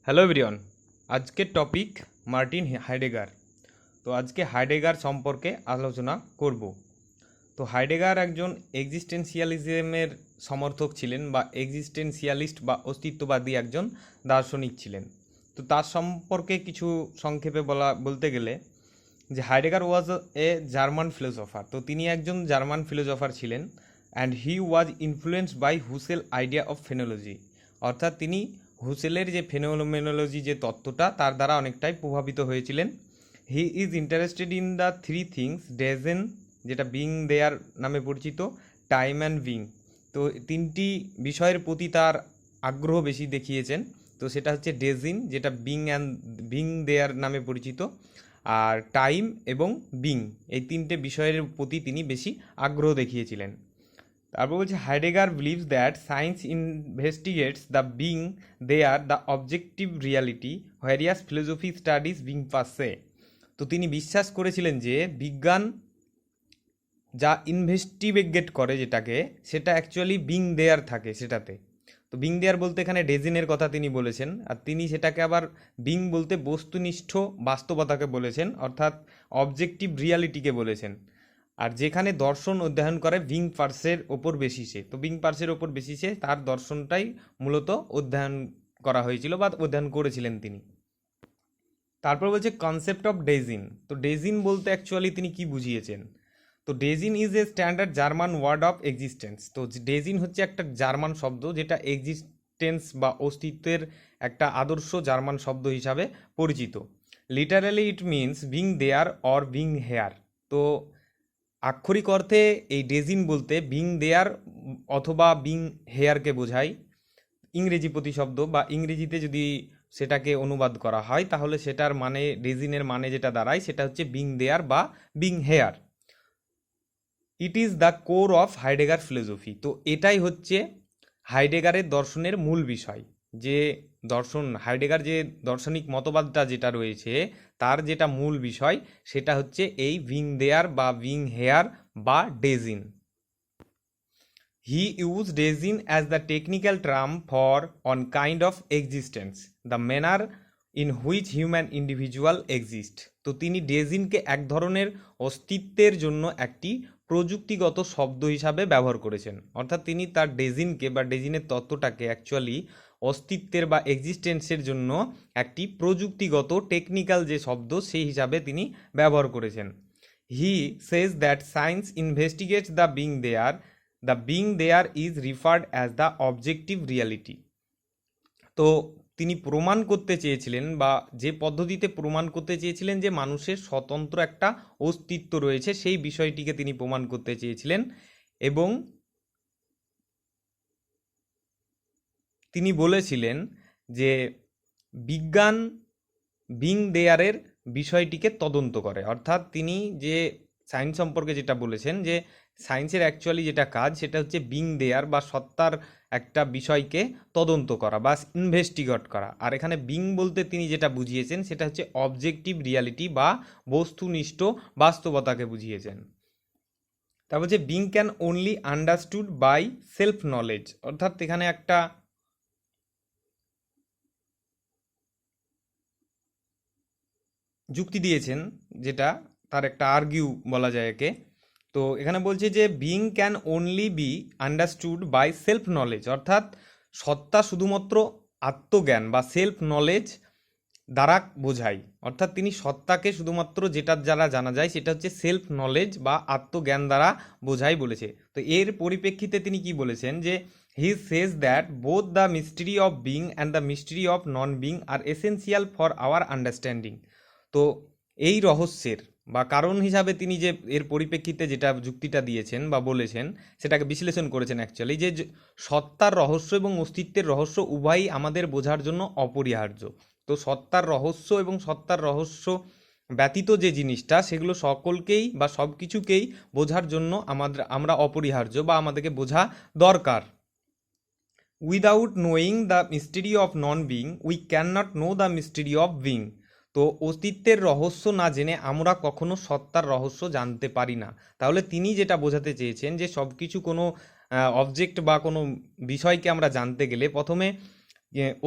Hello everyone, আজকের topic Martin Heidegger. তো আজকে হাইডেগার সম্পর্কে আলোচনা করব। তো হাইডেগার একজন এক্সিস্টেন্সিয়ালিজমের সমর্থক ছিলেন বা এক্সিস্টেন্সিয়ালিস্ট বা অস্তিত্ববাদী একজন দার্শনিক ছিলেন। তো তার সম্পর্কে কিছু সংক্ষেপে বলতে গেলে যে Heidegger was a German philosopher. তো তিনি একজন জার্মান ফিলোসফার ছিলেন and he was influenced by Husserl idea of phenomenology. অর্থাৎ তিনি হুসেলের যে ফেনোমেনোলজি যে তত্ত্বটা তার দ্বারা অনেকটাই প্রভাবিত হয়েছিলেন। He is interested in the three things Dasein, যেটা বিং দেয়ার নামে পরিচিত, টাইম অ্যান্ড বিং। তো তিনটি বিষয়ের প্রতি তার আগ্রহ বেশি দেখিয়েছেন। তো সেটা হচ্ছে ডেজিন, যেটা বিং দেয়ার নামে পরিচিত, আর টাইম এবং বিং, এই তিনটে বিষয়ের প্রতি তিনি বেশি আগ্রহ দেখিয়েছিলেন। তারপর বলছে Heidegger believes that science investigates the being there are the objective reality whereas philosophy studies being per se. তো তিনি বিশ্বাস করেছিলেন যে বিজ্ঞান যা ইনভেস্টিগেট করে যেটাকে, সেটা অ্যাকচুয়ালি বিং দেয়ার থাকে সেটাতে। তো বিং দেয়ার বলতে এখানে ডেজিনের কথা তিনি বলেছেন, আর তিনি সেটাকে আবার বিং বলতে বস্তুনিষ্ঠ বাস্তবতাকে বলেছেন, অর্থাৎ অবজেক্টিভ রিয়ালিটিকে বলেছেন। আর যেখানে দর্শন অধ্যয়ন করে বিং পার্সের ওপর বেসিসে, তো বিং পার্সের ওপর বেসিসে তার দর্শনটাই মূলত অধ্যয়ন করা হয়েছিল বা অধ্যয়ন করেছিলেন তিনি। তারপর বলছে কনসেপ্ট অফ ডেজিন। তো ডেজিন বলতে অ্যাকচুয়ালি তিনি কি বুঝিয়েছেন? তো Dasein is a standard German word of existence. তো ডেজিন হচ্ছে একটা জার্মান শব্দ যেটা এক্সিস্টেন্স বা অস্তিত্বের একটা আদর্শ জার্মান শব্দ হিসাবে পরিচিত। Literally it means being there or being here. তো আক্ষরিক অর্থে এই ডেজিন বলতে বিং দেয়ার অথবা বিং হেয়ারকে বোঝায়। ইংরেজি প্রতিশব্দ বা ইংরেজিতে যদি সেটাকে অনুবাদ করা হয় তাহলে সেটার মানে, ডেজিনের মানে যেটা দাঁড়ায় সেটা হচ্ছে বিং দেয়ার বা being hair. It is the core of Heidegger philosophy. তো এটাই হচ্ছে হাইডেগারের দর্শনের মূল বিষয়। যে দর্শন, হাইডেগার যে দার্শনিক মতবাদটা যেটা রয়েছে তার যেটা মূল বিষয় সেটা হচ্ছে এই বিং দেয়ার বা বিং হেয়ার বা ডেজিন। He used design as the technical term for one kind of existence, the manner in which human individual exist. তো তিনি ডেজিনকে এক ধরনের অস্তিত্বের জন্য একটি প্রযুক্তিগত শব্দ হিসাবে ব্যবহার করেছেন। অর্থাৎ তিনি তার ডেজিনকে বা ডেজিনের তত্ত্বটাকে অ্যাকচুয়ালি অস্তিত্বের বা এক্সিস্টেন্সের জন্য একটি প্রযুক্তিগত টেকনিক্যাল যে শব্দ সেই হিসাবে তিনি ব্যবহার করেছেন। He says that science investigates the being there, the being there is referred as the objective reality. তো তিনি প্রমাণ করতে চেয়েছিলেন বা যে পদ্ধতিতে প্রমাণ করতে চেয়েছিলেন যে মানুষের স্বতন্ত্র একটা অস্তিত্ব রয়েছে, সেই বিষয়টিকে তিনি প্রমাণ করতে চেয়েছিলেন। এবং তিনি বলেছিলেন যে বিজ্ঞান বিং দেয়ারের বিষয়টিকে তদন্ত করে। অর্থাৎ তিনি যে সায়েন্স সম্পর্কে যেটা বলেছেন যে সায়েন্সের অ্যাকচুয়ালি যেটা কাজ সেটা হচ্ছে বিং দেয়ার বা সত্তার একটা বিষয়কে তদন্ত করা বা ইনভেস্টিগেট করা। আর এখানে বিং বলতে তিনি যেটা বুঝিয়েছেন সেটা হচ্ছে অবজেক্টিভ রিয়ালিটি বা বস্তুনিষ্ঠ বাস্তবতাকে বুঝিয়েছেন। তারপর হচ্ছে being can only understood by self knowledge. অর্থাৎ এখানে একটা যুক্তি দিয়েছেন, যেটা তার একটা আর্গিউ বলা যায় একে। তো এখানে বলছে যে being can only be understood by self knowledge, অর্থাৎ সত্তা শুধুমাত্র আত্মজ্ঞান বা সেলফ নলেজ দ্বারা বোঝায়। অর্থাৎ তিনি সত্তাকে শুধুমাত্র যেটার দ্বারা জানা যায় সেটা হচ্ছে সেলফ নলেজ বা আত্মজ্ঞান দ্বারা বোঝাই বলেছে। তো এর পরিপ্রেক্ষিতে তিনি কি বলেছেন যে he says that both the mystery of being and the mystery of non being are essential for our understanding. তো এই রহস্যের বা কারণ হিসাবে তিনি যে এর পরিপ্রেক্ষিতে যেটা যুক্তিটা দিয়েছেন বা বলেছেন সেটাকে বিশ্লেষণ করেছেন অ্যাকচুয়ালি যে সত্তার রহস্য এবং অস্তিত্বের রহস্য উভয়ই আমাদের বোঝার জন্য অপরিহার্য। তো সত্তার রহস্য এবং সত্তার রহস্য ব্যতীত যে জিনিসটা সেগুলো সকলকেই বা সব কিছুকেই বোঝার জন্য আমরা অপরিহার্য বা আমাদেরকে বোঝা দরকার। Without knowing the mystery of non being we can not know the mystery of being. তো অস্তিত্বের রহস্য না জেনে আমরা কখনো সত্তার রহস্য জানতে পারি না। তাহলে তিনি যেটা বোঝাতে চেয়েছেন যে সব কিছু কোনো অবজেক্ট বা কোনো বিষয়কে আমরা জানতে গেলে প্রথমে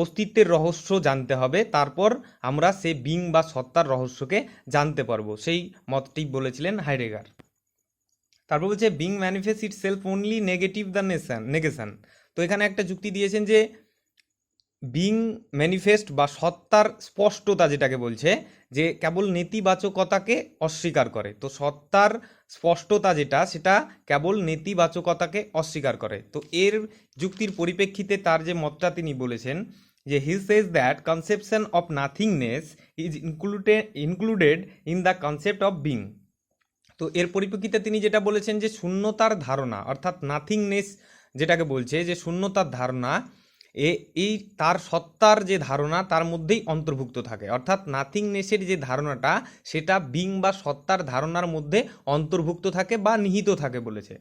অস্তিত্বের রহস্য জানতে হবে, তারপর আমরা সে বিং বা সত্তার রহস্যকে জানতে পারবো, সেই মতটি বলেছিলেন হাইডেগার। তারপর বলছে being manifest it self only negative the negation. তো এখানে একটা যুক্তি দিয়েছেন যে বিং ম্যানিফেস্ট বা সত্তার স্পষ্টতা যেটাকে বলছে যে কেবল নেতিবাচকতাকে অস্বীকার করে। তো সত্তার স্পষ্টতা যেটা, সেটা কেবল নেতিবাচকতাকে অস্বীকার করে। তো এর যুক্তির পরিপ্রেক্ষিতে তার যে মতটা তিনি বলেছেন যে he says that conception of nothingness is included in the concept of being. তো এর পরিপ্রেক্ষিতে তিনি যেটা বলেছেন যে শূন্যতার ধারণা, অর্থাৎ নাথিংনেস যেটাকে বলছে যে শূন্যতার ধারণা, এই তার সত্তার যে ধারণা তার মধ্যেই অন্তর্ভুক্ত থাকে। অর্থাৎ নাথিংনেসের যে ধারণাটা সেটা বিং বা সত্তার ধারণার মধ্যে অন্তর্ভুক্ত থাকে বা নিহিত থাকে বলেছে।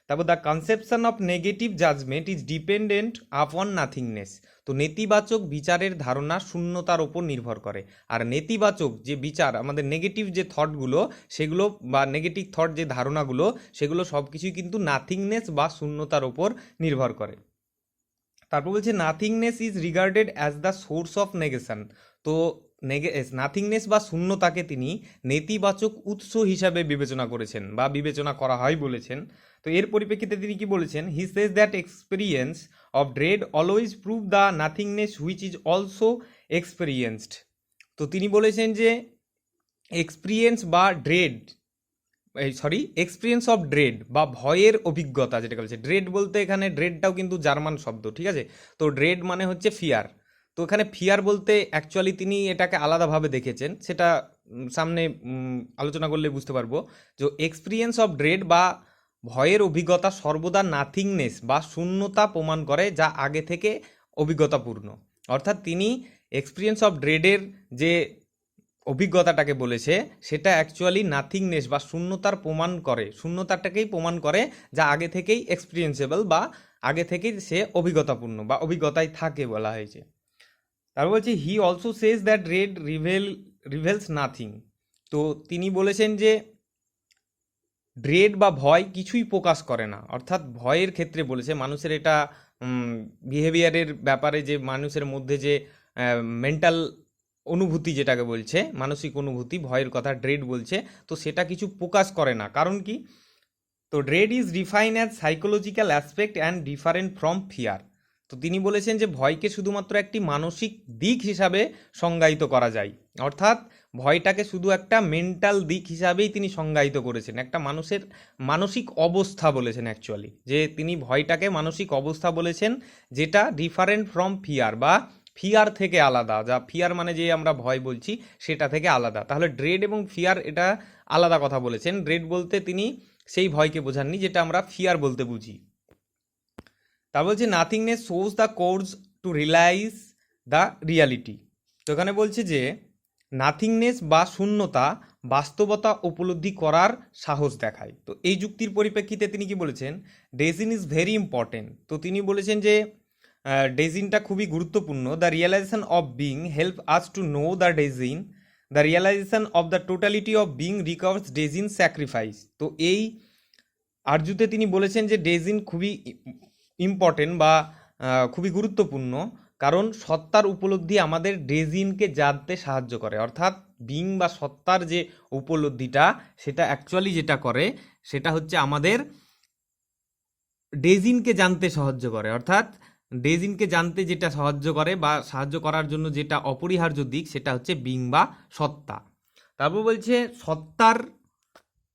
তারপর the conception of negative judgement is dependent upon nothingness. তো নেতিবাচক বিচারের ধারণা শূন্যতার ওপর নির্ভর করে। আর নেতিবাচক যে বিচার, আমাদের নেগেটিভ যে থটগুলো সেগুলো বা নেগেটিভ থট যে ধারণাগুলো সেগুলো সব কিছুই কিন্তু নাথিংনেস বা শূন্যতার ওপর নির্ভর করে। তারপর বলছে nothingness is regarded as the source of negation. তো নাথিংনেস বা শূন্যতাকে তিনি নেতিবাচক উৎস হিসাবে বিবেচনা করেছেন বা বিবেচনা করা হয় বলেছেন। তো এর পরিপ্রেক্ষিতে তিনি কি বলেছেন, he says that experience of dread always prove the nothingness which is also experienced. তো তিনি বলেছেন যে এক্সপিরিয়েন্স বা ড্রেড এক্সপিরিয়েন্স অফ ড্রেড বা ভয়ের অভিজ্ঞতা যেটাকে বলছে। ড্রেড বলতে এখানে ড্রেডটাও কিন্তু জার্মান শব্দ, ঠিক আছে। তো ড্রেড মানে হচ্ছে ফিয়ার। তো এখানে ফিয়ার বলতে অ্যাকচুয়ালি তিনি এটাকে আলাদাভাবে দেখেছেন, সেটা সামনে আলোচনা করলে বুঝতে পারবো। যে এক্সপিরিয়েন্স অফ ড্রেড বা ভয়ের অভিজ্ঞতা সর্বদা নাথিংনেস বা শূন্যতা প্রমাণ করে যা আগে থেকে অভিজ্ঞতাপূর্ণ। অর্থাৎ তিনি এক্সপিরিয়েন্স অফ ড্রেডের যে অভিজ্ঞতাটাকে বলেছে সেটা অ্যাকচুয়ালি নাথিংনেস বা শূন্যতার প্রমাণ করে, শূন্যতাটাকেই প্রমাণ করে যা আগে থেকেই এক্সপিরিয়েন্সেবল বা আগে থেকেই সে অভিজ্ঞতাপূর্ণ বা অভিজ্ঞতায় থাকে বলা হয়েছে। তারপর বলছি he also says that dread rebels nothing. তো তিনি বলেছেন যে ড্রেড বা ভয় কিছুই প্রকাশ করে না। অর্থাৎ ভয়ের ক্ষেত্রে বলেছে মানুষের এটা বিহেভিয়ারের ব্যাপারে, যে মানুষের মধ্যে যে মেন্টাল অনুভূতি যেটাকে বলছে, মানসিক অনুভূতি, ভয়ের কথা ড্রেড বলছে, তো সেটা কিছু প্রকাশ করে না। কারণ কি? তো dread is define as psychological aspect and different from fear. তো তিনি বলেছেন যে ভয়কে শুধুমাত্র একটি মানসিক দিক হিসাবে সংজ্ঞায়িত করা যায়। অর্থাৎ ভয়টাকে শুধু একটা মেন্টাল দিক হিসাবেই তিনি সংজ্ঞায়িত করেছেন, একটা মানুষের মানসিক অবস্থা বলেছেন অ্যাকচুয়ালি, যে তিনি ভয়টাকে মানসিক অবস্থা বলেছেন যেটা ডিফারেন্ট ফ্রম ফিয়ার বা ফিয়ার থেকে আলাদা। যা ফিয়ার মানে যে আমরা ভয় বলছি সেটা থেকে আলাদা। তাহলে ড্রেড এবং ফিয়ার এটা আলাদা কথা বলেছেন। ড্রেড বলতে তিনি সেই ভয়কে বোঝাননি যেটা আমরা ফিয়ার বলতে বুঝি। তা বলছে nothingness shows the course to realise the reality. তো এখানে বলছে যে নাথিংনেস বা শূন্যতা বাস্তবতা উপলব্ধি করার সাহস দেখায়। তো এই যুক্তির পরিপ্রেক্ষিতে তিনি কি বলেছেন, ডেজিন ইজ ভেরি ইম্পর্টেন্ট। তো তিনি বলেছেন যে ডেজিনটা খুবই গুরুত্বপূর্ণ। The realisation of being help us to know the Dasein. The realisation of the totality of being recovers Dasein sacrifice. তো এই আরজুতে তিনি বলেছেন যে ডেজিন খুবই ইম্পর্টেন্ট বা খুবই গুরুত্বপূর্ণ, কারণ সত্তার উপলব্ধি আমাদের ডেজিনকে জানতে সাহায্য করে। অর্থাৎ বিং বা সত্তার যে উপলব্ধিটা সেটা অ্যাকচুয়ালি যেটা করে সেটা হচ্ছে আমাদের ডেজিনকে জানতে সাহায্য করে। অর্থাৎ ডেজিনকে জানতে যেটা সাহায্য করে বা সাহায্য করার জন্য যেটা অপরিহার্য দিক সেটা হচ্ছে বিং বা সত্তা। তারপর বলছে সত্তার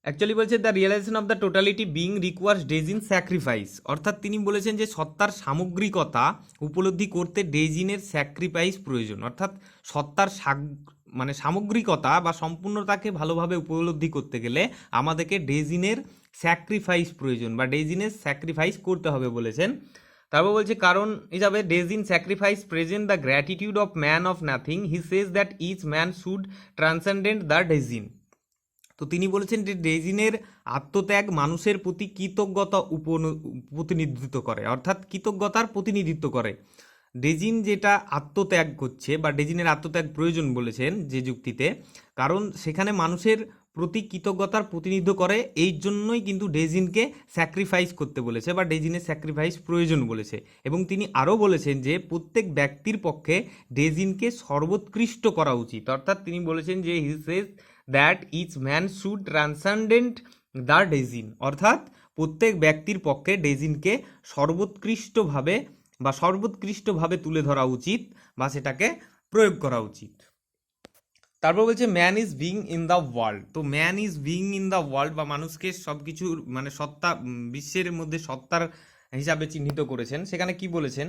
অ্যাকচুয়ালি বলছে the realisation of the totality being requires Dasein sacrifice. অর্থাৎ তিনি বলেছেন যে সত্তার সামগ্রিকতা উপলব্ধি করতে ডেজিনের স্যাক্রিফাইস প্রয়োজন। অর্থাৎ সত্তার মানে সামগ্রিকতা বা সম্পূর্ণতাকে ভালোভাবে উপলব্ধি করতে গেলে আমাদেরকে ডেজিনের স্যাক্রিফাইস প্রয়োজন বা ডেজিনের স্যাক্রিফাইস করতে হবে বলেছেন। তারপর বলছে কারণ হিসাবে Dasein sacrifice present the gratitude of man of nothing. He says that each man should transcendent the Dasein. তো তিনি বলেছেন যে ডেজিনের আত্মত্যাগ মানুষের প্রতি কৃতজ্ঞতা প্রতিনিধিত্ব করে। অর্থাৎ কৃতজ্ঞতার প্রতিনিধিত্ব করে। ডেজিন যেটা আত্মত্যাগ করছে বা ডেজিনের আত্মত্যাগ প্রয়োজন বলেছেন যে যুক্তিতে, কারণ সেখানে মানুষের প্রতি কৃতজ্ঞতার প্রতিনিধিত্ব করে, এই জন্যই কিন্তু ডেজিনকে স্যাক্রিফাইস করতে বলেছে বা ডেজিনের স্যাক্রিফাইস প্রয়োজন বলেছে। এবং তিনি আরও বলেছেন যে প্রত্যেক ব্যক্তির পক্ষে ডেজিনকে সর্বোৎকৃষ্ট করা উচিত, অর্থাৎ তিনি বলেছেন যে he says that each man should transcendent the Dasein, অর্থাৎ প্রত্যেক ব্যক্তির পক্ষে ডেজিনকে সর্বোৎকৃষ্টভাবে তুলে ধরা উচিত বা সেটাকে প্রয়োগ করা উচিত। তারপর বলছে man is being in the world. তো man is being in the world বা মানুষকে সব কিছুর মানে সত্তা, বিশ্বের মধ্যে সত্তার হিসাবে চিহ্নিত করেছেন। সেখানে কি বলেছেন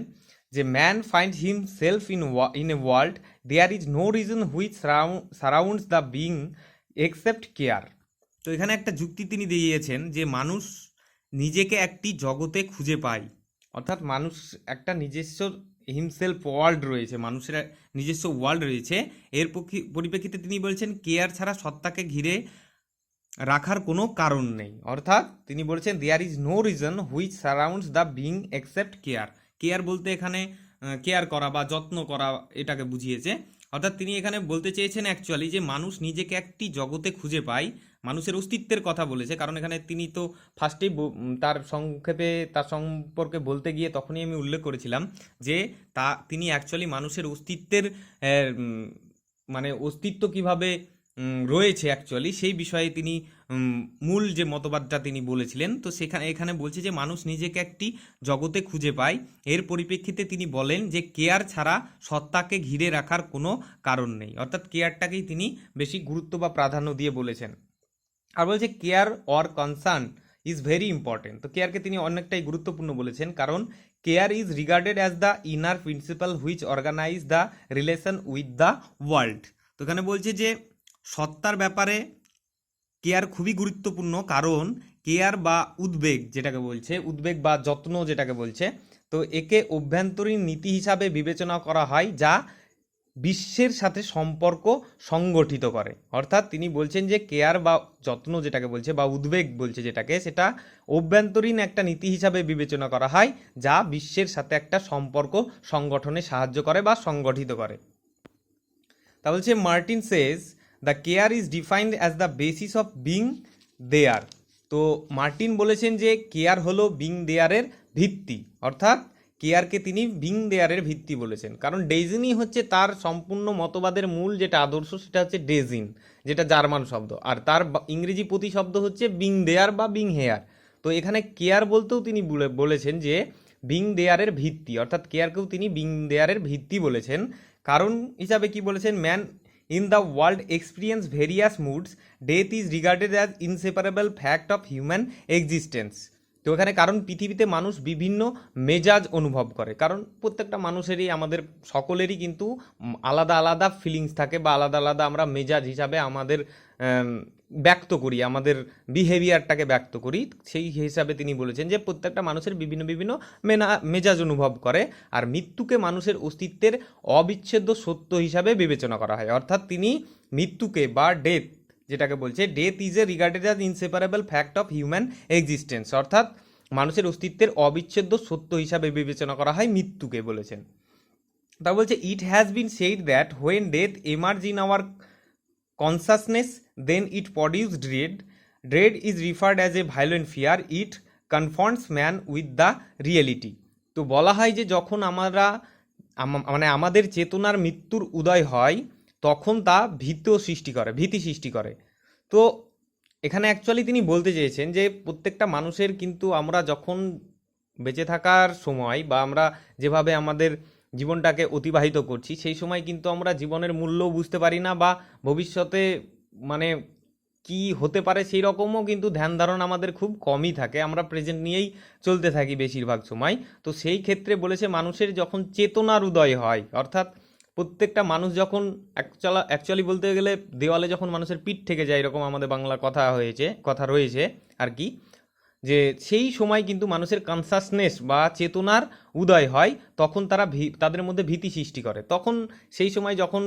যে man find himself in a world there is no reason which surrounds the being except care. তো এখানে একটা যুক্তি তিনি দিয়েছেন যে মানুষ নিজেকে একটি জগতে খুঁজে পায়, অর্থাৎ মানুষ একটা নিজস্ব হিমসেলফ ওয়ার্ল্ড রয়েছে, মানুষের নিজস্ব ওয়ার্ল্ড রয়েছে। এর পরিপ্রেক্ষিতে তিনি বলছেন কেয়ার ছাড়া সত্তাকে ঘিরে রাখার কোনো কারণ নেই, অর্থাৎ তিনি বলছেন there is no reason which surrounds the being except care. Care বলতে এখানে কেয়ার করা বা যত্ন করা এটাকে বুঝিয়েছে। অর্থাৎ তিনি এখানে বলতে চেয়েছেন অ্যাকচুয়ালি যে মানুষ নিজেকে একটি জগতে খুঁজে পায়, মানুষের অস্তিত্বের কথা বলেছে। কারণ এখানে তিনি তো ফার্স্টেই তার সংক্ষেপে তার সম্পর্কে বলতে গিয়ে তখনই আমি উল্লেখ করেছিলাম যে তিনি অ্যাকচুয়ালি মানুষের অস্তিত্বের মানে অস্তিত্ব কিভাবে রয়েছে অ্যাকচুয়ালি সেই বিষয়ে তিনি মূল যে মতবাদটা তিনি বলেছিলেন। তো এখানে বলছে যে মানুষ নিজেকে একটি জগতে খুঁজে পায়। এর পরিপ্রেক্ষিতে তিনি বলেন যে কেয়ার ছাড়া সত্তাকে ঘিরে রাখার কোনো কারণ নেই, অর্থাৎ কেয়ারটাকেই তিনি বেশি গুরুত্ব বা প্রাধান্য দিয়ে বলেছেন। আর বলছে care or concern is very important. তো কেয়ারকে তিনি অনেকটাই গুরুত্বপূর্ণ বলেছেন, কারণ care is regarded as the inner principle which organise the relation with the world. তো এখানে বলছে যে সত্তার ব্যাপারে কেয়ার খুবই গুরুত্বপূর্ণ, কারণ কেয়ার বা উদ্বেগ যেটাকে বলছে, উদ্বেগ বা যত্ন যেটাকে বলছে, তো একে অভ্যন্তরীণ নীতি হিসাবে বিবেচনা করা হয় যা বিশ্বের সাথে সম্পর্ক সংগঠিত করে। অর্থাৎ তিনি বলছেন যে কেয়ার বা যত্ন যেটাকে বলছে বা উদ্বেগ বলছে যেটাকে, সেটা অভ্যন্তরীণ একটা নীতি হিসাবে বিবেচনা করা হয় যা বিশ্বের সাথে একটা সম্পর্ক সংগঠনে সাহায্য করে বা সংগঠিত করে। তা বলছে Martin says the care is defined as the basis of being there. তো মার্টিন বলেছেন যে কেয়ার হলো বিং দেয়ারের ভিত্তি, অর্থাৎ কেয়ারকে তিনি বিং দেয়ারের ভিত্তি বলেছেন, কারণ ডেজিনই হচ্ছে তার সম্পূর্ণ মতবাদের মূল যেটা আদর্শ, সেটা হচ্ছে ডেজিন, যেটা জার্মান শব্দ, আর তার ইংরেজি প্রতিশব্দ হচ্ছে বিং দেয়ার বা বিং হেয়ার। তো এখানে কেয়ার বলতেও তিনি বলেছেন যে বিং দেয়ারের ভিত্তি, অর্থাৎ কেয়ারকেও তিনি বিং দেয়ারের ভিত্তি বলেছেন। কারণ হিসাবে কি বলেছেন, man in the world experience various moods, death is regarded as inseparable fact of human existence. তো এখানে কারণ পৃথিবীতে মানুষ বিভিন্ন মেজাজ অনুভব করে, কারণ প্রত্যেকটা মানুষেরই, আমাদের সকলেরই কিন্তু আলাদা আলাদা ফিলিংস থাকে বা আলাদা আলাদা আমরা মেজাজ হিসাবে আমাদের ব্যক্ত করি, আমাদের বিহেভিয়ারটাকে ব্যক্ত করি। সেই হিসাবে তিনি বলেছেন যে প্রত্যেকটা মানুষের বিভিন্ন বিভিন্ন মেজাজ অনুভব করে, আর মৃত্যুকে মানুষের অস্তিত্বের অবিচ্ছেদ্য সত্য হিসাবে বিবেচনা করা হয়। অর্থাৎ তিনি মৃত্যুকে বা ডেথ যেটাকে বলছে, death is A regarded as inseparable fact of human existence, অর্থাৎ মানুষের অস্তিত্বের অবিচ্ছেদ্য সত্য হিসাবে বিবেচনা করা হয় মৃত্যুকে বলেছেন। তা বলছে it has been said that when death emerge in our consciousness then it produce dread. Dread is referred as a violent fear, it confronts man with the reality. তো বলা হয় যে যখন আমরা আমাদের চেতনার মৃত্যুর উদয় হয় তখন তা ভীতি সৃষ্টি করে। তো এখানে অ্যাকচুয়ালি তিনি বলতে চেয়েছেন যে প্রত্যেকটা মানুষের কিন্তু আমরা যখন বেঁচে থাকার সময় বা আমরা যেভাবে আমাদের জীবনটাকে অতিবাহিত করছি, সেই সময় কিন্তু আমরা জীবনের মূল্যও বুঝতে পারি না বা ভবিষ্যতে মানে কি হতে পারে সেই রকমও কিন্তু ধ্যান ধারণা আমাদের খুব কমই থাকে, আমরা প্রেজেন্ট নিয়েই চলতে থাকি বেশিরভাগ সময়। তো সেই ক্ষেত্রে বলেছে মানুষের যখন চেতনার উদয় হয়, অর্থাৎ প্রত্যেকটা মানুষ যখন অ্যাকচুয়ালি বলতে গেলে দেওয়ালে যখন মানুষের পিঠ থেকে যায়, এরকম আমাদের বাংলা কথা রয়েছে আর কি, যে সেই সময় কিন্তু মানুষের কনসাসনেস বা চেতনার উদয় হয়, তখন তাদের মধ্যে ভীতি সৃষ্টি করে। তখন সেই সময় যখন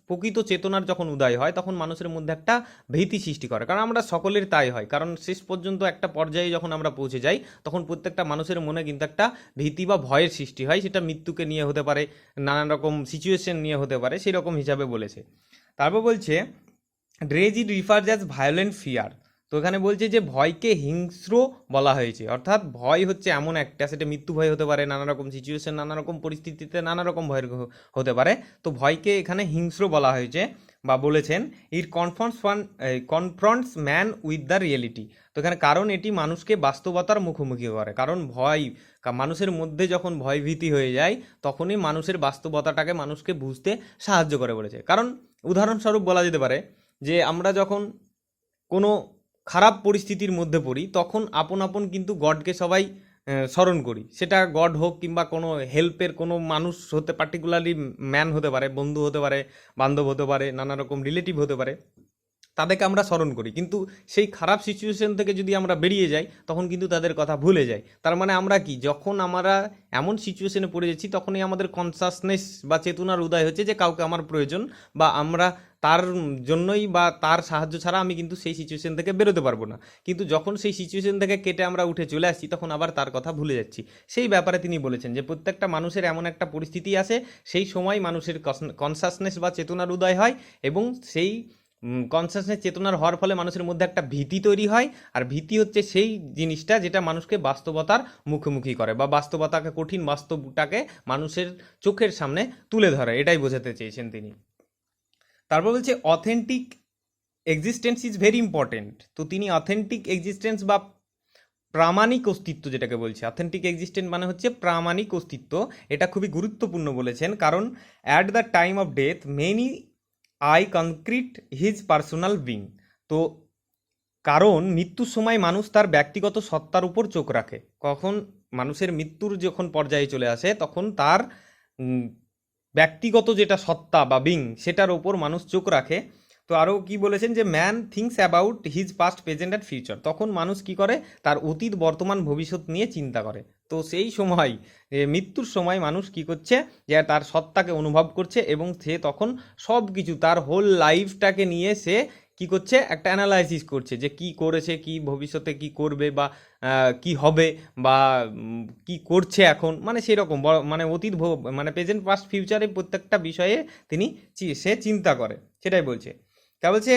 প্রকৃত চেতনার যখন উদয় হয় তখন মানুষের মধ্যে একটা ভীতি সৃষ্টি করে, কারণ আমরা সকলের তাই হয়। কারণ শেষ পর্যন্ত একটা পর্যায়ে যখন আমরা পৌঁছে যাই তখন প্রত্যেকটা মানুষের মনে কিন্তু একটা ভীতি বা ভয়ের সৃষ্টি হয়, সেটা মৃত্যুকে নিয়ে হতে পারে, নানান রকম সিচুয়েশন নিয়ে হতে পারে, সেই রকম হিসাবে বলেছে। তারপর বলছে রেজ ইট রিফার্স অ্যাজ ভায়োলেন্ট ফিয়ার। তো এখানে বলছে যে ভয়কে হিংস্র বলা হয়েছে, অর্থাৎ ভয় হচ্ছে এমন একটা, সেটা মৃত্যু ভয় হতে পারে, নানা রকম সিচুয়েশন, নানা রকম পরিস্থিতিতে নানা রকম ভয়ের হতে পারে। তো ভয়কে এখানে হিংস্র বলা হয়েছে বা বলেছেন। ইট confronts man with the reality. তো এখানে কারণ এটি মানুষকে বাস্তবতার মুখোমুখি করে, কারণ ভয় মানুষের মধ্যে যখন ভয় ভীতি হয়ে যায় তখনই মানুষের বাস্তবতাটাকে মানুষকে বুঝতে সাহায্য করে বলেছে। কারণ উদাহরণস্বরূপ বলা যেতে পারে যে আমরা যখন কোনো খারাপ পরিস্থিতির মধ্যে পড়ি তখন আপন আপন কিন্তু গডকে সবাই স্মরণ করি। সেটা গড হোক কিংবা কোনো হেল্পের কোনো মানুষ হতে, পার্টিকুলারলি ম্যান হতে পারে, বন্ধু হতে পারে, বান্ধব হতে পারে, নানা রকম রিলেটিভ হতে পারে, তাদেরকে আমরা স্মরণ করি। কিন্তু সেই খারাপ সিচুয়েশন থেকে যদি আমরা বেরিয়ে যাই তখন কিন্তু তাদের কথা ভুলে যাই। তার মানে আমরা কি, যখন আমরা এমন সিচুয়েশনে পড়ে যাচ্ছি তখনই আমাদের কনসাসনেস বা চেতনার উদয় হচ্ছে যে কাউকে আমার প্রয়োজন, বা আমরা তার জন্যই বা তার সাহায্য ছাড়া আমি কিন্তু সেই সিচুয়েশন থেকে বেরোতে পারবো না। কিন্তু যখন সেই সিচুয়েশন থেকে কেটে আমরা উঠে চলে আসছি তখন আবার তার কথা ভুলে যাচ্ছি। সেই ব্যাপারে তিনি বলেছেন যে প্রত্যেকটা মানুষের এমন একটা পরিস্থিতি আসে, সেই সময় মানুষের কনসাসনেস বা চেতনার উদয় হয়, এবং সেই কনসাসনেস চেতনার হওয়ার ফলে মানুষের মধ্যে একটা ভীতি তৈরি হয়। আর ভীতি হচ্ছে সেই জিনিসটা যেটা মানুষকে বাস্তবতার মুখোমুখি করে, বা বাস্তবতাকে, কঠিন বাস্তবটাকে মানুষের চোখের সামনে তুলে ধরে, এটাই বোঝাতে চেয়েছেন তিনি। তারপর বলছে authentic existence is very important. তো তিনি অথেন্টিক এক্সিস্টেন্স বা প্রামাণিক অস্তিত্ব যেটাকে বলছে, অথেন্টিক এক্সিস্টেন্স মানে হচ্ছে প্রামাণিক অস্তিত্ব, এটা খুবই গুরুত্বপূর্ণ বলেছেন। কারণ at the time of death many I concrete his personal being. তো কারণ মৃত্যুর সময় মানুষ তার ব্যক্তিগত সত্তার উপর চোখ রাখে। কখন মানুষের মৃত্যুর যখন পর্যায়ে চলে আসে তখন তার ব্যক্তিগত যেটা সত্তা বা বিং সেটার ওপর মানুষ চোখ রাখে। তো আরও কি বলেছেন যে man thinks about his past, present and future. তখন মানুষ কি করে, তার অতীত, বর্তমান, ভবিষ্যৎ নিয়ে চিন্তা করে। তো সেই সময় মৃত্যুর সময় মানুষ কি করছে, যে তার সত্তাকে অনুভব করছে, এবং সে তখন সব কিছু তার হোল লাইফটাকে নিয়ে সে কি করছে, একটা অ্যানালাইসিস করছে যে কি করেছে, কি ভবিষ্যতে কি করবে, বা কি হবে, বা কি করছে এখন, মানে সেরকম মানে অতীত, মানে প্রেজেন্ট, পাস্ট, ফিউচারে প্রত্যেকটা বিষয়ে তিনি সে চিন্তা করে, সেটাই বলছে। তা বলছে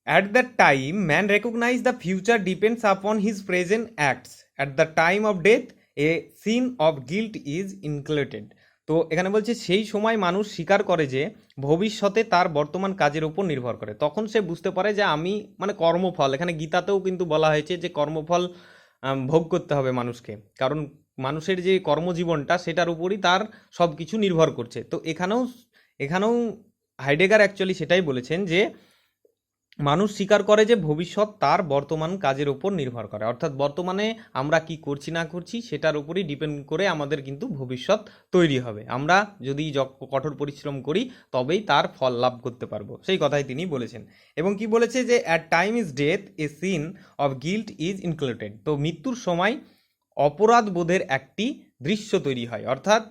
at that time man recognize the future depends upon his present acts. At the time of death a sin of guilt is included. তো এখানে বলছে সেই সময় মানুষ স্বীকার করে যে ভবিষ্যতে তার বর্তমান কাজের উপর নির্ভর করে। তখন সে বুঝতে পারে যে আমি, মানে কর্মফল, এখানে গীতাতেও কিন্তু বলা হয়েছে যে কর্মফল ভোগ করতে হবে মানুষকে, কারণ মানুষের যে কর্মজীবনটা সেটার উপরই তার সব কিছু নির্ভর করছে। তো এখানেও হাইডেগার অ্যাকচুয়ালি সেটাই বলেছেন যে মানুষ স্বীকার করে যে ভবিষ্যৎ তার বর্তমান কাজের উপর নির্ভর করে, অর্থাৎ বর্তমানে আমরা কি করছি না করছি সেটার উপরই ডিপেন্ড করে আমাদের কিন্তু ভবিষ্যৎ তৈরি হবে। আমরা যদি কঠোর পরিশ্রম করি তবেই তার ফল লাভ করতে পারবো, সেই কথাই তিনি বলেছেন। এবং কি বলেছে যে at time is death a sin of guilt is included. তো মৃত্যুর সময় অপরাধ বোধের একটি দৃশ্য তৈরি হয়, অর্থাৎ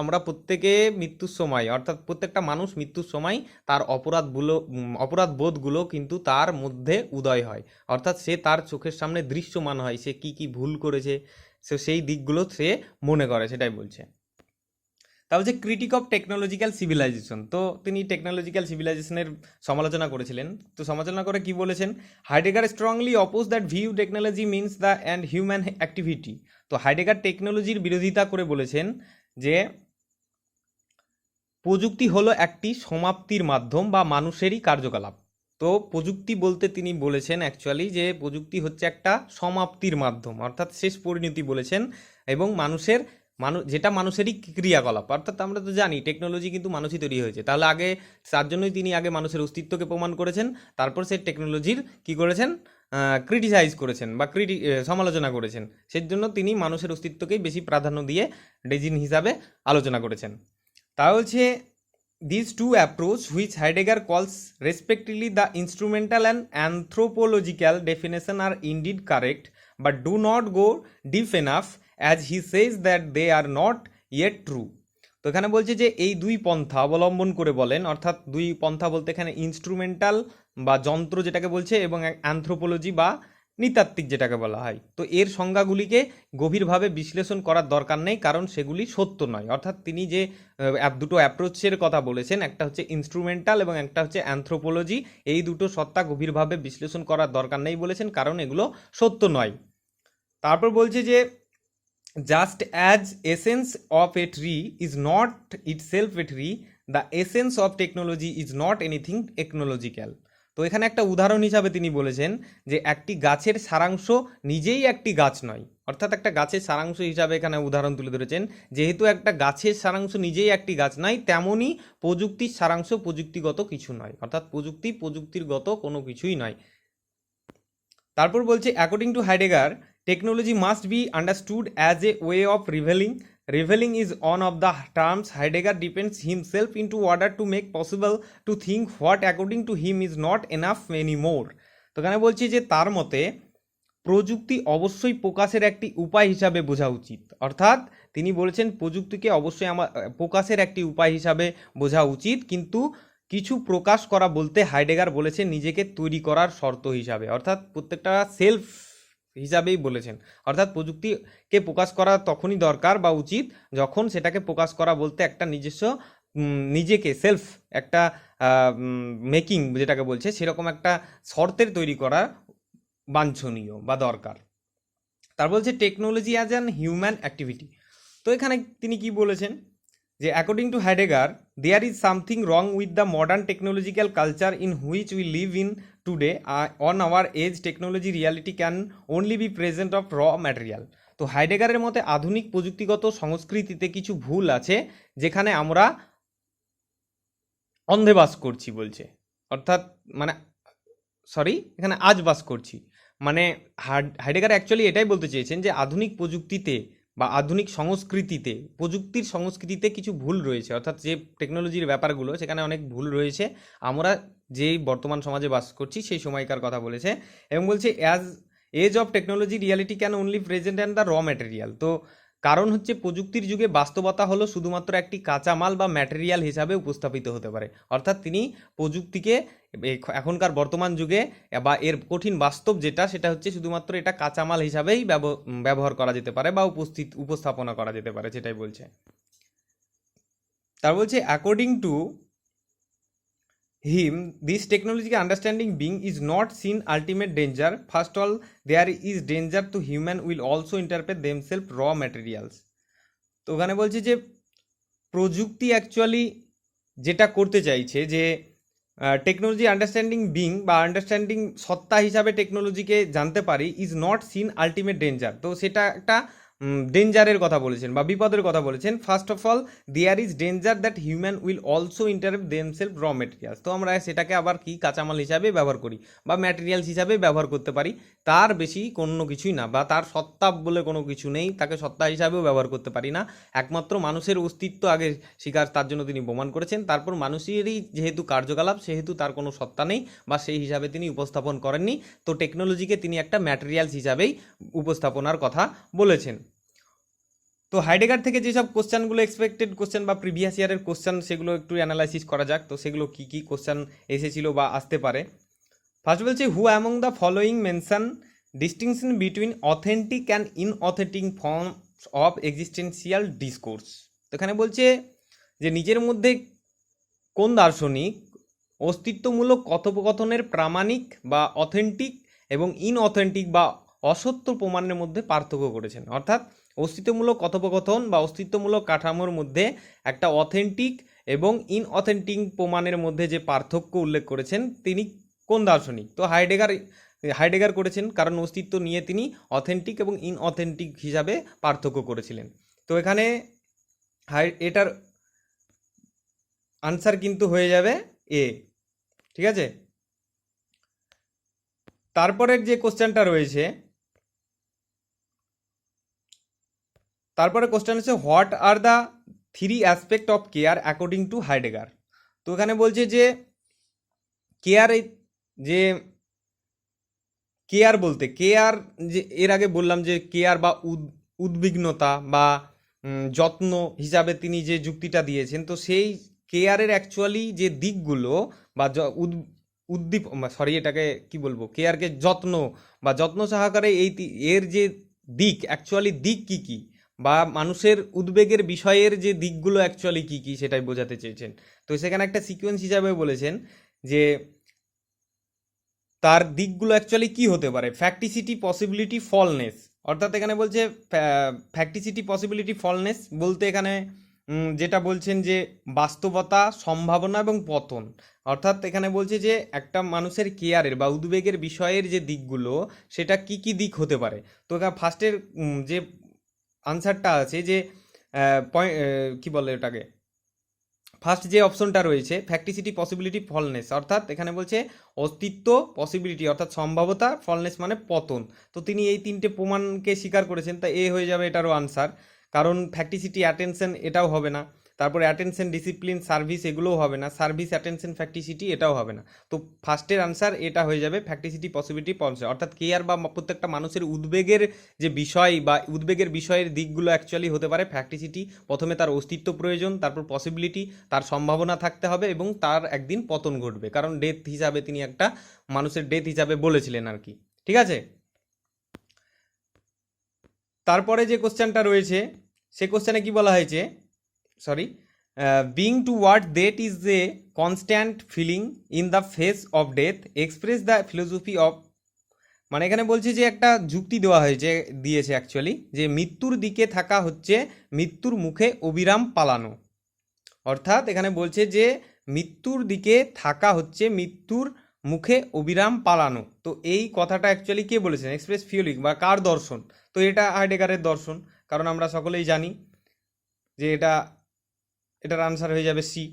আমরা প্রত্যেকে মৃত্যুর সময়, অর্থাৎ প্রত্যেকটা মানুষ মৃত্যুর সময় তার অপরাধ বোধগুলো কিন্তু তার মধ্যে উদয় হয়, অর্থাৎ সে তার চোখের সামনে দৃশ্যমান হয়, সে কি কি ভুল করেছে সেই দিকগুলো সে মনে করে, সেটাই বলছে। তা হচ্ছে ক্রিটিক অফ টেকনোলজিক্যাল সিভিলাইজেশন। তো তিনি টেকনোলজিক্যাল সিভিলাইজেশনের সমালোচনা করেছিলেন। তো সমালোচনা করে কি বলেছেন, Heidegger strongly oppose that view technology means the and human activity. তো হাইডেগার টেকনোলজির বিরোধিতা করে বলেছেন যে প্রযুক্তি হলো একটি সমাপ্তির মাধ্যম বা মানুষেরই কার্যকলাপ। তো প্রযুক্তি বলতে তিনি বলেছেন অ্যাকচুয়ালি যে প্রযুক্তি হচ্ছে একটা সমাপ্তির মাধ্যম, অর্থাৎ শেষ পরিণতি বলেছেন, এবং যেটা মানুষেরই ক্রিয়াকলাপ। অর্থাৎ আমরা তো জানি টেকনোলজি কিন্তু মানুষই তৈরি হয়েছে, তাহলে আগে তার জন্যই তিনি আগে মানুষের অস্তিত্বকে প্রমাণ করেছেন, তারপর সে টেকনোলজির কি করেছেন, ক্রিটিসাইজ করেছেন বা সমালোচনা করেছেন। সেই জন্য তিনি মানুষের অস্তিত্বকেই বেশি প্রাধান্য দিয়ে ডিজিন হিসাবে আলোচনা করেছেন। তা হচ্ছে these two approach which Heidegger calls respectively the instrumental and anthropological definition are indeed correct but do not go deep enough, as he says that they are not yet true. তো এখানে বলছে যে এই দুই পন্থা অবলম্বন করে বলেন, অর্থাৎ দুই পন্থা বলতে এখানে ইনস্ট্রুমেন্টাল বা যন্ত্র যেটাকে বলছে, এবং অ্যানথ্রোপোলজি বা নৃতাত্ত্বিক যেটাকে বলা হয়। তো এর সংজ্ঞাগুলিকে গভীরভাবে বিশ্লেষণ করার দরকার নেই, কারণ সেগুলি সত্য নয়। অর্থাৎ তিনি যে দুটো অ্যাপ্রোচের কথা বলেছেন, একটা হচ্ছে ইনস্ট্রুমেন্টাল এবং একটা হচ্ছে অ্যানথ্রোপোলজি, এই দুটো সত্তা গভীরভাবে বিশ্লেষণ করার দরকার নেই বলেছেন, কারণ এগুলো সত্য নয়। তারপর বলছে যে just as essence of a tree is not itself a tree, the essence of technology is not anything technological. তো এখানে একটা উদাহরণ হিসাবে তিনি বলেছেন যে একটি গাছের সারাংশ নিজেই একটি গাছ নয়। অর্থাৎ একটা গাছের সারাংশ হিসাবে এখানে উদাহরণ তুলে ধরেছেন, যেহেতু একটা গাছের সারাংশ নিজেই একটি গাছ নয়, তেমনই প্রযুক্তির সারাংশ প্রযুক্তিগত কিছু নয়। অর্থাৎ প্রযুক্তিগত কোনো কিছুই নয়। তারপর বলছে according to Heidegger, technology must be understood as a way of revealing. Revealing is one of the terms Heidegger depends himself into order to make possible to think what according to him is not enough any more. তো এখানে বলছি যে তার মতে প্রযুক্তি অবশ্যই প্রকাশের একটি উপায় হিসাবে বোঝা উচিত। অর্থাৎ তিনি বলেছেন প্রযুক্তিকে অবশ্যই প্রকাশের একটি উপায় হিসাবে বোঝা উচিত, কিন্তু কিছু প্রকাশ করা বলতে হাইডেগার বলেছেন নিজেকে তৈরি করার শর্ত হিসাবে। অর্থাৎ প্রত্যেকটা সেলফ হিসাবেই বলেছেন। অর্থাৎ প্রযুক্তিকে প্রকাশ করা তখনই দরকার বা উচিত যখন সেটাকে প্রকাশ করা বলতে একটা নিজস্ব নিজেকে সেলফ একটা মেকিং যেটাকে বলছে সেরকম একটা শর্তের তৈরি করা বাঞ্ছনীয় বা দরকার। তার বলছে technology as an human activity. তো এখানে তিনি কি বলেছেন যে according to Heidegger, there is something wrong with the modern technological culture in which we live in today. On our age technology reality can only be present of raw material. তো হাইডেগারের মতে আধুনিক প্রযুক্তিগত সংস্কৃতিতে কিছু ভুল আছে যেখানে আমরা অন্ধে বাস করছি বলছে। অর্থাৎ মানে এখানে আজ বাস করছি। মানে হাইডেগার অ্যাকচুয়ালি এটাই বলতে চেয়েছেন যে আধুনিক প্রযুক্তিতে বা আধুনিক সংস্কৃতিতে, প্রযুক্তির সংস্কৃতিতে কিছু ভুল রয়েছে। অর্থাৎ যে টেকনোলজির ব্যাপারগুলো সেখানে অনেক ভুল রয়েছে আমরা যেই বর্তমান সমাজে বাস করছি সেই সময়কার কথা বলেছে। এবং বলছে as age of technology reality can only present and the raw material. তো কারণ হচ্ছে প্রযুক্তির যুগে বাস্তবতা হলো শুধুমাত্র একটি কাঁচামাল বা ম্যাটেরিয়াল হিসাবে উপস্থাপিত হতে পারে। অর্থাৎ তিনি প্রযুক্তিকে এখনকার বর্তমান যুগে বা এর কঠিন বাস্তব যেটা সেটা হচ্ছে শুধুমাত্র এটা কাঁচামাল হিসাবেই ব্যবহার করা যেতে পারে বা উপস্থাপনা করা যেতে পারে, সেটাই বলছে। তার বলছে according two him, this technological understanding being is not seen ultimate danger. First of all, there is danger to human will also interpret themselves raw materials. তো ওখানে বলছে যে প্রযুক্তি অ্যাকচুয়ালি যেটা করতে চাইছে যে টেকনোলজি আন্ডারস্ট্যান্ডিং বিং বা আন্ডারস্ট্যান্ডিং সত্তা হিসাবে টেকনোলজিকে জানতে পারি is not seen ultimate danger. তো সেটা একটা ডেঞ্জারের কথা বলেছেন বা বিপদের কথা বলেছেন। First of all there is danger that human will also interpret themselves raw materials. তো আমরা সেটাকে আবার কি কাঁচামাল হিসাবে ব্যবহার করি বা ম্যাটেরিয়ালস হিসাবে ব্যবহার করতে পারি, তার বেশি কোনো কিছুই না, বা তার সত্তা বলে কোনো কিছু নেই, তাকে সত্তা হিসাবেও ব্যবহার করতে পারি না। একমাত্র মানুষের অস্তিত্ব আগে স্বীকার, তার জন্য তিনি প্রমাণ করেছেন। তারপর মানুষেরই যেহেতু কার্যকলাপ সেহেতু তার কোনো সত্তা নেই বা সেই হিসাবে তিনি উপস্থাপন করেননি। তো টেকনোলজিকে তিনি একটা ম্যাটেরিয়ালস হিসাবেই উপস্থাপনার কথা বলেছেন। তো হাইডেগার থেকে যেসব কোশ্চেনগুলো এক্সপেক্টেড কোশ্চেন বা প্রিভিয়াস ইয়ারের কোশ্চেন সেগুলো একটু অ্যানালাইসিস করা যাক। তো সেগুলো কী কী কোশ্চেন এসেছিল বা আসতে পারে। ফার্স্ট বলছে who among the following mention distinction between authentic and inauthentic form of existential discourse. তো এখানে বলছে যে নিজের মধ্যে কোন দার্শনিক অস্তিত্বমূলক কথোপকথনের প্রামাণিক বা অথেন্টিক এবং ইনঅথেন্টিক বা অসত্য প্রমাণের মধ্যে পার্থক্য করেছেন। অর্থাৎ অস্তিত্বমূলক কথোপকথন বা অস্তিত্বমূলক কাঠামোর মধ্যে একটা অথেন্টিক এবং ইনঅথেন্টিক প্রমাণের মধ্যে যে পার্থক্য উল্লেখ করেছেন তিনি কোন দার্শনিক? তো হাইডেগার করেছেন, কারণ অস্তিত্ব নিয়ে তিনি অথেন্টিক এবং ইনঅথেন্টিক হিসাবে পার্থক্য করেছিলেন। তো এখানে এটার আনসার কিন্তু হয়ে যাবে এ। ঠিক আছে, তারপরের যে কোশ্চেনটা রয়েছে, তারপরে কোশ্চেন হচ্ছে what are the 3 aspect of care according to Heidegger. তো এখানে বলছে যে কেয়ার, যে কেয়ার বলতে কেয়ার, যে এর আগে বললাম যে কেয়ার বা উদ্বিগ্নতা বা যত্ন হিসাবে তিনি যে যুক্তিটা দিয়েছেন, তো সেই কেয়ারের অ্যাকচুয়ালি যে দিকগুলো বা এটাকে কি বলবো, কেয়ারকে যত্ন বা যত্ন সহকারে এর যে দিক, অ্যাকচুয়ালি দিক কি কি, বা মানুষের উদ্বেগের বিষয়ের যে দিকগুলো অ্যাকচুয়ালি কি কি সেটাই বোঝাতে চেয়েছেন। তো সেখানে একটা সিকোয়েন্স হিসাবে বলেছেন যে তার দিকগুলো অ্যাকচুয়ালি কি হতে পারে, ফ্যাক্টিসিটি, পসিবিলিটি, ফলনেস। অর্থাৎ এখানে বলছে ফ্যাক্টিসিটি, পসিবিলিটি, ফলনেস বলতে এখানে যেটা বলছেন যে বাস্তবতা, সম্ভাবনা এবং পতন। অর্থাৎ এখানে বলছে যে একটা মানুষের কেয়ারের বা উদ্বেগের বিষয়ের যে দিকগুলো, সেটা কি কি দিক হতে পারে। তো এখানে ফার্স্টের যে আনসারটা আছে যে কি বলে ওটাকে, ফার্স্ট যে অপশনটা রয়েছে ফ্যাক্টিসিটি, পসিবিলিটি, ফলনেস, অর্থাৎ এখানে বলছে অস্তিত্ব, পসিবিলিটি অর্থাৎ সম্ভাবতা, ফলনেস মানে পতন। তো তিনি এই তিনটে প্রমাণকে স্বীকার করেছেন, তা এ হয়ে যাবে এটারও আনসার। কারণ ফ্যাক্টিসিটি, অ্যাটেনশন এটাও হবে না, তারপরে অ্যাটেনশন, ডিসিপ্লিন, সার্ভিস এগুলোও হবে না, সার্ভিস, অ্যাটেনশন, ফ্যাক্টিসিটি এটাও হবে না। তো ফার্স্টের আনসার এটা হয়ে যাবে ফ্যাক্টিসিটি, পসিবিলিটি, ফলনেস। অর্থাৎ কেয়ার বা প্রত্যেকটা মানুষের উদ্বেগের যে বিষয় বা উদ্বেগের বিষয়ের দিকগুলো অ্যাকচুয়ালি হতে পারে ফ্যাক্টিসিটি। প্রথমে তার অস্তিত্ব প্রয়োজন, তারপর পসিবিলিটি, তার সম্ভাবনা থাকতে হবে, এবং তার একদিন পতন ঘটবে, কারণ ডেথ হিসাবে তিনি একটা মানুষের ডেথ হিসাবে বলেছিলেন আর কি। ঠিক আছে, তারপরে যে কোশ্চেনটা রয়েছে সে কোশ্চেনে কি বলা হয়েছে, being to what death is a constant feeling in the face of death express the philosophy of, মানে এখানে বলছে যে একটা যুক্তি দেওয়া হয়েছে, দিয়েছে অ্যাকচুয়ালি, যে মৃত্যুর দিকে থাকা হচ্ছে মৃত্যুর মুখে অবিরাম পালানো। অর্থাৎ এখানে বলছে যে মৃত্যুর দিকে থাকা হচ্ছে মৃত্যুর মুখে অবিরাম পালানো। তো এই কথাটা অ্যাকচুয়ালি কে বলেছেন, এক্সপ্রেস ফিলিং বা কার দর্শন? তো এটা হাইডেগারের দর্শন, কারণ আমরা সকলেই জানি যে এটার আনসার হয়ে যাবে সি,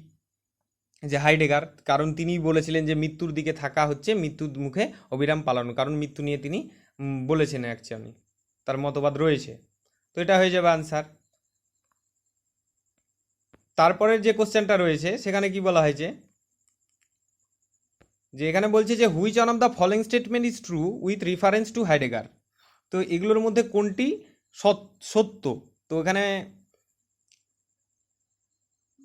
যে হাইডেগার, কারণ তিনি বলেছিলেন যে মৃত্যুর দিকে থাকা হচ্ছে মৃত্যুর মুখে অবিরাম পালানো, কারণ মৃত্যু নিয়ে তিনি বলেছেন অ্যাকচুয়ালি, তার মতবাদ রয়েছে। তো এটা হয়ে যাবে আনসার। তারপরের যে কোশ্চেনটা রয়েছে সেখানে কি বলা হয়েছে, যে এখানে বলছে যে which one of the following statement is true with reference to Heidegger. তো এগুলোর মধ্যে কোনটি সত্য? তো এখানে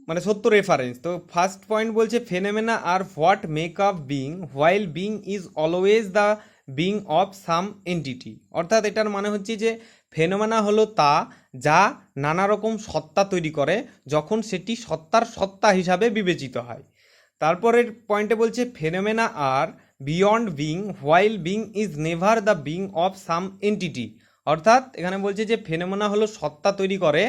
মানে সত্য রেফারেন্স। তো ফার্স্ট পয়েন্ট বলছে phenomena are what make up being while being is always the being of some entity. অর্থাৎ এটার মানে হচ্ছে যে ফেনোমেনা হলো তা যা নানা রকম সত্তা তৈরি করে যখন সেটি সত্তার সত্তা হিসাবে বিবেচিত হয়। তারপরের পয়েন্টে বলছে phenomena are beyond being while being is never the being of some entity. অর্থাৎ এখানে বলছে যে ফেনোমেনা হলো সত্তা তৈরি করে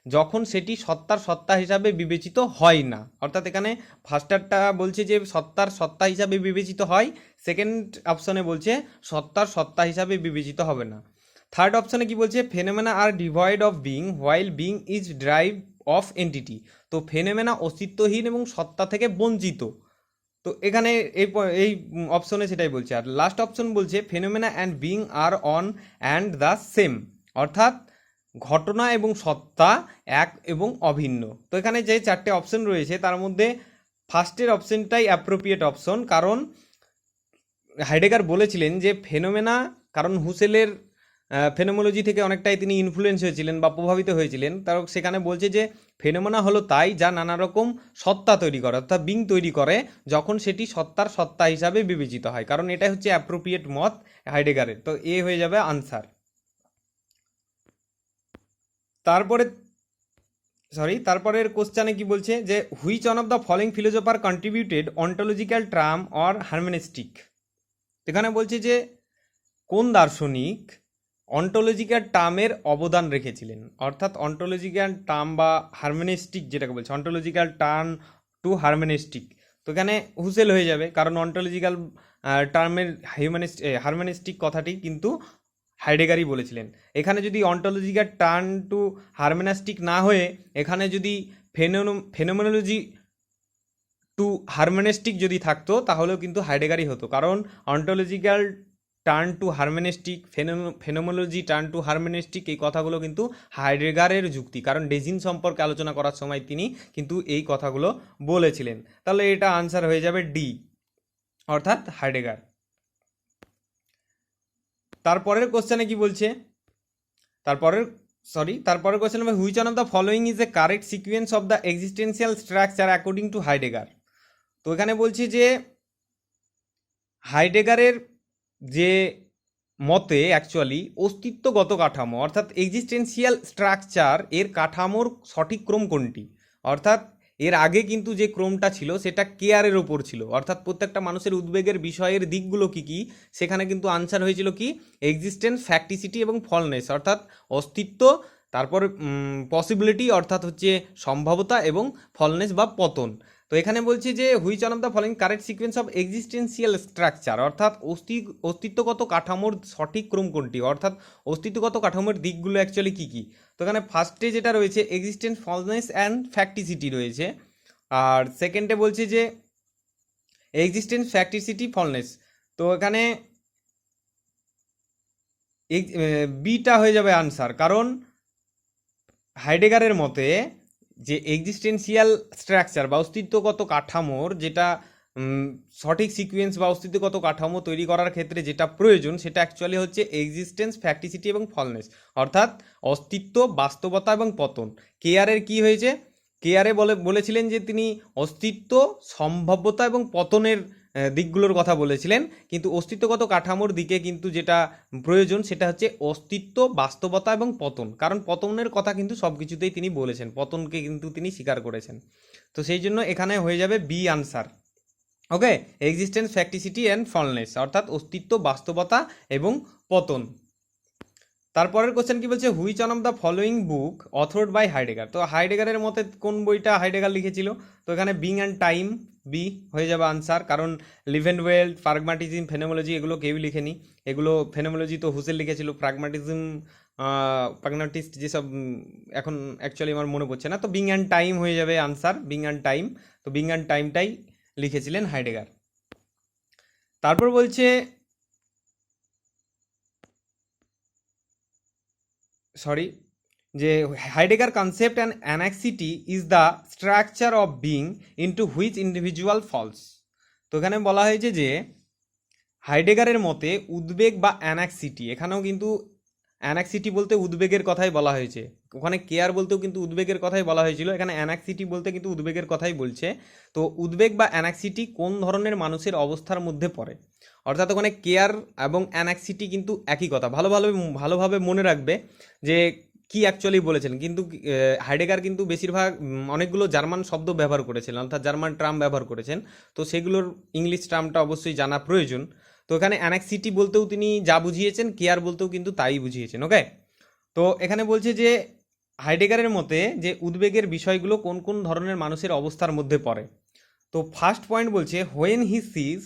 যখন সেটি সত্তার সত্তা হিসাবে বিবেচিত হয় না। অর্থাৎ এখানে ফার্স্টারটা বলছে যে সত্তার সত্তা হিসাবে বিবেচিত হয়, সেকেন্ড অপশনে বলছে সত্তার সত্তা হিসাবে বিবেচিত হবে না। থার্ড অপশনে কি বলছে, phenomena are devoid of being while being is drive of entity. তো ফেনোমেনা অস্তিত্বহীন এবং সত্তা থেকে বঞ্চিত। তো এখানে এই অপশনে সেটাই বলছে। আর লাস্ট অপশন বলছে phenomena and being are one and the same. অর্থাৎ ঘটনা এবং সত্তা এক এবং অভিন্ন। তো এখানে যে চারটে অপশন রয়েছে তার মধ্যে ফার্স্টের অপশনটাই অ্যাপ্রোপ্রিয়েট অপশন, কারণ হাইডেগার বলেছিলেন যে ফেনোমেনা, কারণ হুসেলের ফেনোমোলজি থেকে অনেকটাই তিনি ইনফ্লুয়েন্স হয়েছিলেন বা প্রভাবিত হয়েছিলেন। তার সেখানে বলছে যে ফেনোমেনা হলো তাই যা নানা রকম সত্তা তৈরি করে, অর্থাৎ বিং তৈরি করে যখন সেটি সত্তার সত্তা হিসাবে বিবেচিত হয়, কারণ এটাই হচ্ছে অ্যাপ্রোপ্রিয়েট মত হাইডেগারের। তো এ হয়ে যাবে আনসার। তারপরের কোশ্চানে কি বলছে, যে which one of the following philosopher contributed ontological term or hermeneutic. এখানে বলছে যে কোন দার্শনিক অন্টোলজিক্যাল টার্মের অবদান রেখেছিলেন। অর্থাৎ অন্টোলজিক্যাল টার্ম বা হারমেনিস্টিক যেটাকে বলছে, অন্টোলজিক্যাল টার্ম টু হারমেনিস্টিক। তো এখানে হুসেল হয়ে যাবে, কারণ অন্টোলজিক্যাল টার্মের হারমেনিস্টিক কথাটি কিন্তু হাইডেগারই বলেছিলেন। এখানে যদি অন্টোলজিক্যাল টার্ন টু হারমেনাস্টিক না হয়ে এখানে যদি ফেনোমেনোলজি টু হারমেনিস্টিক যদি থাকতো তাহলেও কিন্তু হাইডেগারই হতো, কারণ ontological turn to hermeneutic, phenomenology turn to hermeneutic, এই কথাগুলো কিন্তু হাইডেগারের যুক্তি, কারণ ডেজিন সম্পর্কে আলোচনা করার সময় তিনি কিন্তু এই কথাগুলো বলেছিলেন। তাহলে এটা আনসার হয়ে যাবে ডি, অর্থাৎ হাইডেগার। তারপরের কোশ্চেনে কি বলছে, তারপরের কোশ্চেন হবে which one of the following is a correct sequence of the existential structure according to Heidegger. তো এখানে বলছি যে হাইডেগারের যে মতে অ্যাকচুয়ালি অস্তিত্বগত কাঠামো অর্থাৎ এক্সিস্টেন্সিয়াল স্ট্রাকচার এর কাঠামোর সঠিক ক্রম কোনটি, অর্থাৎ এর আগে কিন্তু যে ক্রমটা ছিল সেটা কেয়ারের ওপর ছিল, অর্থাৎ প্রত্যেকটা মানুষের উদ্বেগের বিষয়ের দিকগুলো কী কী, সেখানে কিন্তু আনসার হয়েছিল কি এক্সিস্টেন্স, ফ্যাক্টিসিটি এবং ফলনেস, অর্থাৎ অস্তিত্ব, তারপর পসিবিলিটি অর্থাৎ হচ্ছে সম্ভাবতা, এবং ফলনেস বা পতন। তো এখানে বলছি যে which one of the following correct sequence of existential structure, অর্থাৎ অস্তিত্বগত কাঠামোর সঠিক ক্রম কোনটি, অর্থাৎ অস্তিত্বগত কাঠামোর দিকগুলো অ্যাকচুয়ালি কী কী। তো এখানে ফার্স্টে যেটা রয়েছে এক্সিস্টেন্স, ফলনেস অ্যান্ড ফ্যাক্টিসিটি রয়েছে, আর সেকেন্ডে বলছে যে এক্সিস্টেন্স, ফ্যাক্টিসিটি, ফলনেস। তো এখানে বিটা হয়ে যাবে আনসার, কারণ হাইডেগারের মতে যে এক্সিস্টেন্সিয়াল স্ট্রাকচার বা অস্তিত্বগত কাঠামোর যেটা সঠিক সিকোয়েন্স বা অস্তিত্বগত কাঠামো তৈরি করার ক্ষেত্রে যেটা প্রয়োজন সেটা অ্যাকচুয়ালি হচ্ছে এক্সিস্টেন্স, ফ্যাক্টিসিটি এবং ফলনেস, অর্থাৎ অস্তিত্ব, বাস্তবতা এবং পতন। কেয়ারের কি হয়েছে, কেয়ারে বলেছিলেন যে তিনি অস্তিত্ব, সম্ভাব্যতা এবং পতনের দিকগুলোর কথা বলেছিলেন, কিন্তু অস্তিত্বগত কাঠামোর দিকে কিন্তু যেটা প্রয়োজন সেটা হচ্ছে অস্তিত্ব, বাস্তবতা এবং পতন, কারণ পতনের কথা কিন্তু সব কিছুতেই তিনি বলেছেন, পতনকে কিন্তু তিনি স্বীকার করেছেন। তো সেই জন্য এখানে হয়ে যাবে B answer. Okay, existence, facticity and fallenness, অর্থাৎ অস্তিত্ব, বাস্তবতা এবং পতন। তারপরের কোশ্চেন কি বলছে, which one of the following book authored by Heidegger. তো হাইডেগারের মতে কোন বইটা হাইডেগার লিখেছিল, তো এখানে বিং অ্যান্ড টাইম, বি হয়ে যাবে আনসার, কারণ লিভেনওয়েল্ট, প্রাগমাটিজম, ফেনোমোলজি এগুলো কেউই লিখেনি, এগুলো ফেনোমোলজি তো হুসেল লিখেছিল, প্রাগমাটিস্ট যেসব এখন অ্যাকচুয়ালি আমার মনে পড়ছে না। তো বিং অ্যান্ড টাইম হয়ে যাবে আনসার, বিং অ্যান্ড টাইম। তো বিং অ্যান্ড টাইমটাই লিখেছিলেন হাইডেগার। তারপর বলছে যে Heidegger concept and anxiety is the structure of being into which individual falls. তো এখানে বলা হয়েছে যে হাইডেগারের মতে উদ্বেগ বা অ্যানাক্সিটি, এখানেও কিন্তু অ্যানাক্সিটি বলতে উদ্বেগের কথাই বলা হয়েছে, ওখানে কেয়ার বলতেও কিন্তু উদ্বেগের কথাই বলা হয়েছিল, এখানে অ্যানাক্সিটি বলতে কিন্তু উদ্বেগের কথাই বলছে। তো উদ্বেগ বা অ্যানাক্সিটি কোন ধরনের মানুষের অবস্থার মধ্যে পড়ে, অর্থাৎ ওখানে কেয়ার এবং অ্যানাক্সিটি কিন্তু একই কথা, ভালোভাবে মনে রাখবে যে কি অ্যাকচুয়ালি বলেছেন। কিন্তু হাইডেগার কিন্তু বেশিরভাগ অনেকগুলো জার্মান শব্দ ব্যবহার করেছিলেন, অর্থাৎ জার্মান টার্ম ব্যবহার করেছেন, তো সেগুলোর ইংলিশ টার্মটা অবশ্যই জানা প্রয়োজন। তো এখানে অ্যানাক্সিটি বলতেও তিনি যা বুঝিয়েছেন, কেয়ার বলতেও কিন্তু তাই বুঝিয়েছেন। ওকে, তো এখানে বলছে যে হাইডেগারের মতে যে উদ্বেগের বিষয়গুলো কোন কোন ধরনের মানুষের অবস্থার মধ্যে পড়ে। তো ফার্স্ট পয়েন্ট বলছে when he sees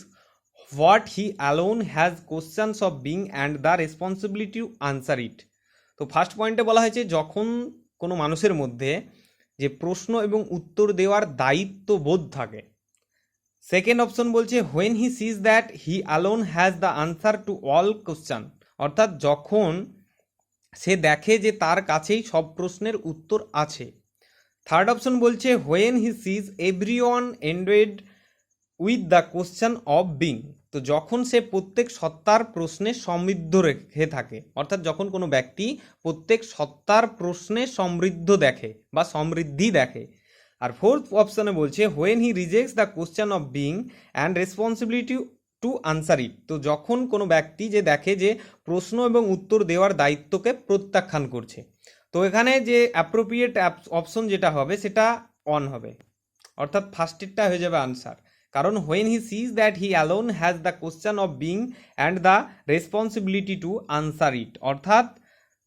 what he alone has questions of being and the responsibility to answer it. তো ফার্স্ট পয়েন্টে বলা হয়েছে যখন কোনো মানুষের মধ্যে যে প্রশ্ন এবং উত্তর দেওয়ার দায়িত্ব বোধ থাকে। সেকেন্ড অপশন বলছে when he sees that he alone has the answer to all question, অর্থাৎ যখন সে দেখে যে তার কাছেই সব প্রশ্নের উত্তর আছে। থার্ড অপশন বলছে when he sees everyone endowed with the question of being, তো যখন সে প্রত্যেক সত্তার প্রশ্নে সমৃদ্ধ রেখে থাকে, অর্থাৎ যখন কোনো ব্যক্তি প্রত্যেক সত্তার প্রশ্নে সমৃদ্ধ দেখে বা সমৃদ্ধি দেখে। আর ফোর্থ অপশনে বলছে when he rejects the question of being and responsibility to answer it, তো যখন কোনো ব্যক্তি যে দেখে যে প্রশ্ন এবং উত্তর দেওয়ার দায়িত্বকে প্রত্যাখ্যান করছে। তো এখানে যে অ্যাপ্রোপ্রিয়েট অপশন যেটা হবে সেটা অন হবে, অর্থাৎ ফার্স্টেরটা হয়ে যাবে আনসার, কারণ when he sees that he alone has the question of being and the responsibility to answer it, অর্থাৎ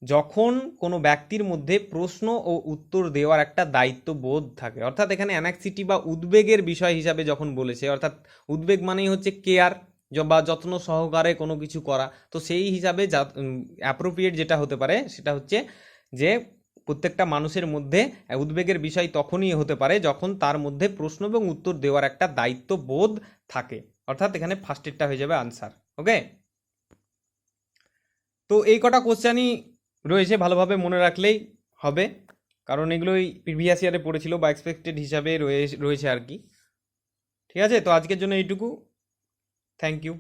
যখন কোনো ব্যক্তির মধ্যে প্রশ্ন ও উত্তর দেওয়ার একটা দায়িত্ব বোধ থাকে, অর্থাৎ এখানে অ্যানাক্সিটি বা উদ্বেগের বিষয় হিসাবে যখন বলেছে, অর্থাৎ উদ্বেগ মানেই হচ্ছে কেয়ার বা যত্ন সহকারে কোনো কিছু করা, তো সেই হিসাবে অ্যাপ্রোপ্রিয়েট যেটা হতে পারে সেটা হচ্ছে যে প্রত্যেকটা মানুষের মধ্যে উদ্বেগের বিষয় তখনই হতে পারে যখন তার মধ্যে প্রশ্ন এবং উত্তর দেওয়ার একটা দায়িত্ব বোধ থাকে, অর্থাৎ এখানে ফার্স্টেরটা হয়ে যাবে আনসার। ওকে, তো এই কটা কোশ্চেনই রয়েছে, ভালোভাবে মনে রাখলেই হবে, কারণ এগুলোই প্রিভিয়াস ইয়ারে পড়েছিল বা এক্সপেক্টেড হিসাবে রয়েছে আর কি। ঠিক আছে, তো আজকের জন্য এইটুকু, থ্যাংক ইউ।